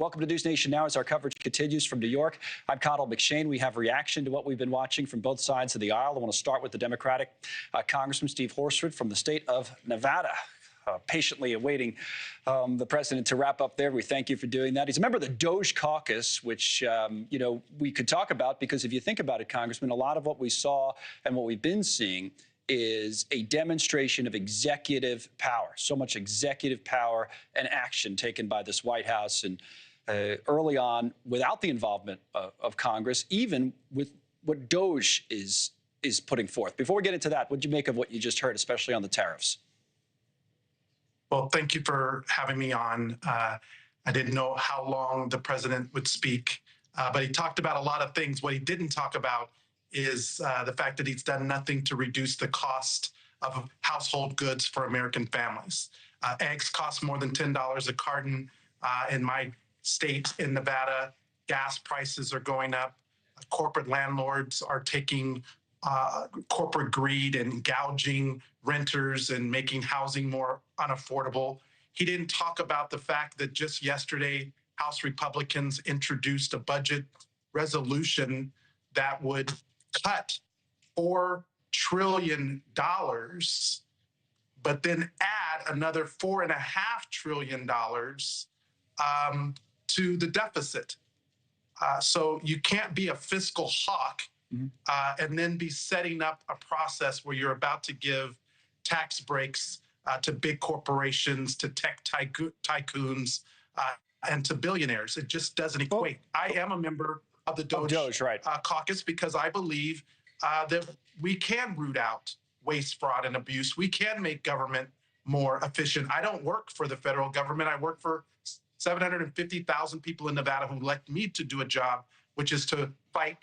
Welcome to NewsNation Now as our coverage continues from New York. I'm Connell McShane. We have reaction to what we've been watching from both sides of the aisle. I want to start with the Democratic Congressman Steve Horsford from the state of Nevada. Patiently awaiting the president to wrap up there. We thank you for doing that. He's a member of the DOGE Caucus, which, we could talk about because if you think about it, Congressman, a lot of what we saw and what we've been seeing is a demonstration of executive power, so much executive power and action taken by this White House and early on without the involvement of Congress, even with what DOGE is putting forth. Before we get into that, what do you make of what you just heard, especially on the tariffs? Well, thank you for having me on. I didn't know how long the president would speak, but he talked about a lot of things. What he didn't talk about is the fact that he's done nothing to reduce the cost of household goods for American families. Eggs cost more than $10 a carton. In my state, in Nevada, gas prices are going up. Corporate landlords are taking corporate greed and gouging renters and making housing more unaffordable. He didn't talk about the fact that just yesterday, House Republicans introduced a budget resolution that would cut $4 trillion, but then add another $4.5 trillion to the deficit. So you can't be a fiscal hawk and then be setting up a process where you're about to give tax breaks to big corporations, to tech tycoons, and to billionaires. It just doesn't equate. I am a member of the DOGE Caucus because I believe that we can root out waste, fraud, and abuse. We can make government more efficient. I don't work for the federal government. I work for 750,000 people in Nevada who elect me to do a job, which is to fight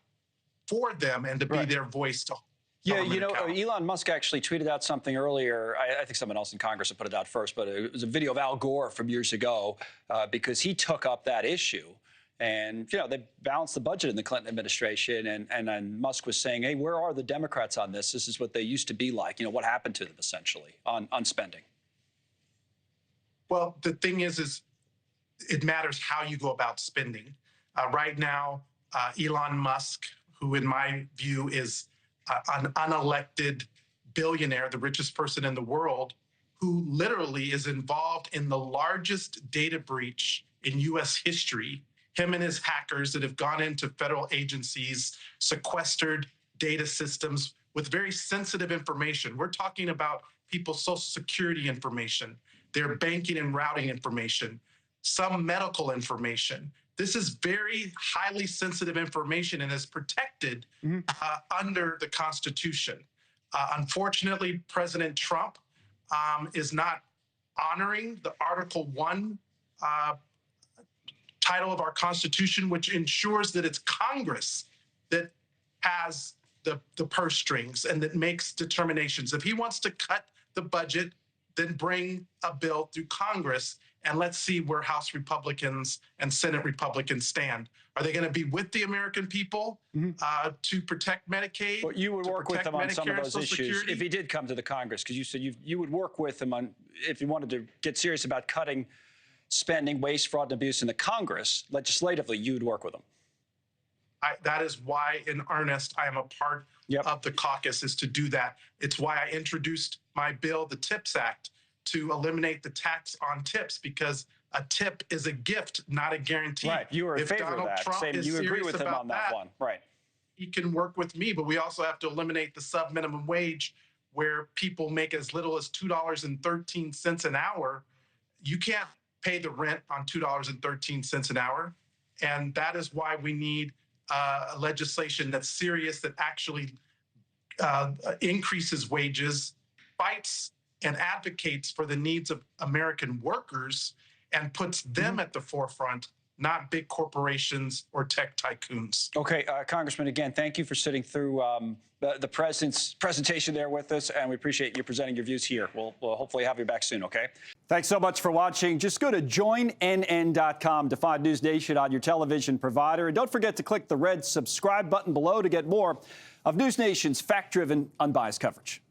for them and to be their voice to Yeah, Elon Musk actually tweeted out something earlier. I think someone else in Congress had put it out first, but it was a video of Al Gore from years ago because he took up that issue. And, they balanced the budget in the Clinton administration. And Musk was saying, hey, where are the Democrats on this? This is what they used to be like. What happened to them, essentially, on spending? Well, the thing is it matters how you go about spending. Right now, Elon Musk, who in my view is an unelected billionaire, the richest person in the world, who literally is involved in the largest data breach in U.S. history. Him and his hackers that have gone into federal agencies, sequestered data systems with very sensitive information. We're talking about people's Social Security information, their banking and routing information, some medical information. This is very highly sensitive information and is protected under the Constitution. Unfortunately, President Trump is not honoring the Article 1 title of our Constitution, which ensures that it's Congress that has the purse strings and that makes determinations. If he wants to cut the budget, then bring a bill through Congress and let's see where House Republicans and Senate Republicans stand. Are they going to be with the American people to protect Medicaid? Well, you would work with them on Medicare, some of those issues Security? if he did come to the Congress, because you said you would work with him on if you wanted to get serious about cutting spending, waste, fraud, and abuse in the Congress. Legislatively, you would work with him. That is why, in earnest, I am a part of the caucus, is to do that. It's why I introduced my bill, the TIPS Act, to eliminate the tax on tips, because a tip is a gift, not a guarantee. Right, you were in favor Donald of that. Trump Saying you agree with him on that one. Right. He can work with me, but we also have to eliminate the sub-minimum wage, where people make as little as $2.13 an hour. You can't pay the rent on $2.13 an hour. And that is why we need legislation that's serious, that actually increases wages, fights and advocates for the needs of American workers, and puts them at the forefront, not big corporations or tech tycoons. Okay, Congressman, again, thank you for sitting through the president's presentation there with us, and we appreciate you presenting your views here. We'll hopefully have you back soon, okay? Thanks so much for watching. Just go to joinnn.com to find NewsNation on your television provider. And don't forget to click the red subscribe button below to get more of NewsNation's fact-driven, unbiased coverage.